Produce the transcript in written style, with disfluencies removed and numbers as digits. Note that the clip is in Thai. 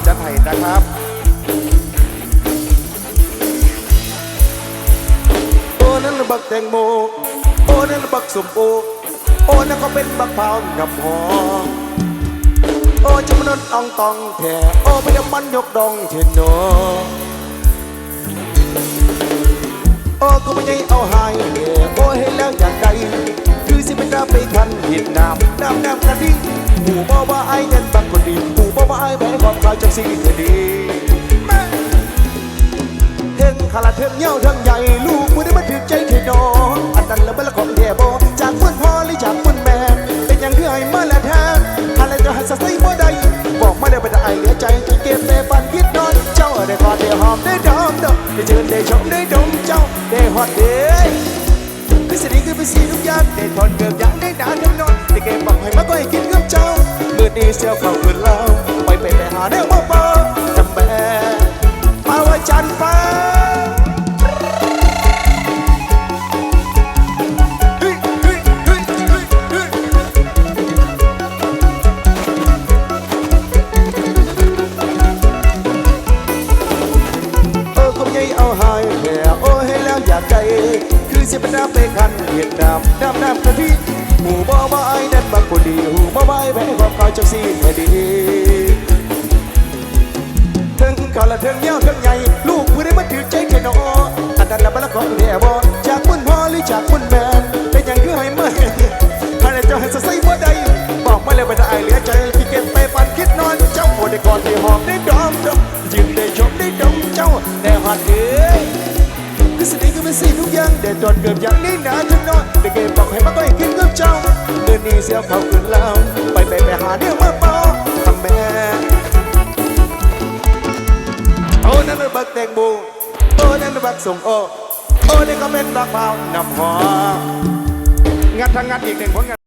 จะไถ่นะครับโอ้นั่นบักแตงโมโอ้นั่นบักสมโอโอ้นั่นก็เป็นบักเผากับหอมโอ้จะมันอ่องตองแท่โอ้ไม่ได้มันยกดองเทนโนโอ้ก็ไม่ได้เอาหายโอ้เห็นแล้วอยากได้คือสิเป็นน้ำไปคันเห็นน้ำกะทิหูบอกว่าไอ้นั่นบักคนดีหูบอกว่าไอ้แม่ความกลายจากสิ่งที่ดีเทิงขาลาเทิงเย้าเทิงใหญ่ลูกมือได้มาถึงใจเทนออันนั้นละเมื่อของแย่บอจากคนพ่อหรือจากคนแม่เป็นอย่างที่ไอ้มาแล้วแท้อะไรจะหัดใส่บ่ได้บอกมาได้เป็นไอ้เหลือใจจะเก็บแต่ปันคิดนอนเจ้าได้กอดได้หอมได้ดมได้เชิญได้ชมได้ดมเจ้าได้หอดเด้คือสิ่งนี้คือเป็นสิ่งทุกอย่างได้ทนเกือบอย่างได้นานทั้งนอนได้เก็บบังให้มาก็ให้กินกับเจ้าเมื่อดีเสียเข้าคืนเราไปหาเรื่องมาเปิดจำแม่มาไว้จันฟ้าเอาหายแผลโอ้ให้แล้วอยากใจคือเสียเป็นน้ำไปคันเห็ดน้ำกะทิหูบ่บ่ไอ้นั่นบักคนดีหูบ่บ่ไอ้แพ้ความกลายจากสิ่งที่ดีถึงก่อนละถึงเย้าถึงใหญ่ลูกผู้ได้มาถือใจแค่นออันนั้นละบัลลังก์ของแย่บ่จากคุณพ่อหรือจากคุณแม่เป็นอย่างคือให้เมื่ออะไรจะให้ใส่บ่ได้บอกมาเลยว่าไอ้เหลือใจที่เก็บไปฝันคิดนอนเจ้าโอ้ได้ก่อนได้หอมได้ดมยืนได้ชมได้ดมเจ้าได้หอดเอ้ยคือสิ่งนี้คือเป็นสิ่งทุกอย่างได้ตอนเกือบอย่างนี้นะทั้งนอนได้เก็บบอกให้มาก็ให้กินกับเจ้าเดินนี้เสียเขาคืนแล้วไปหาเรื่องมาเป่าทำแม่โอ้นั่นเป็นบักแตงโมโอ้นั่นเป็นบักส่งโอ้นี่ก็เป็นบักเผานำหองัดทั้งงัดอีกหนึ่งผลงาน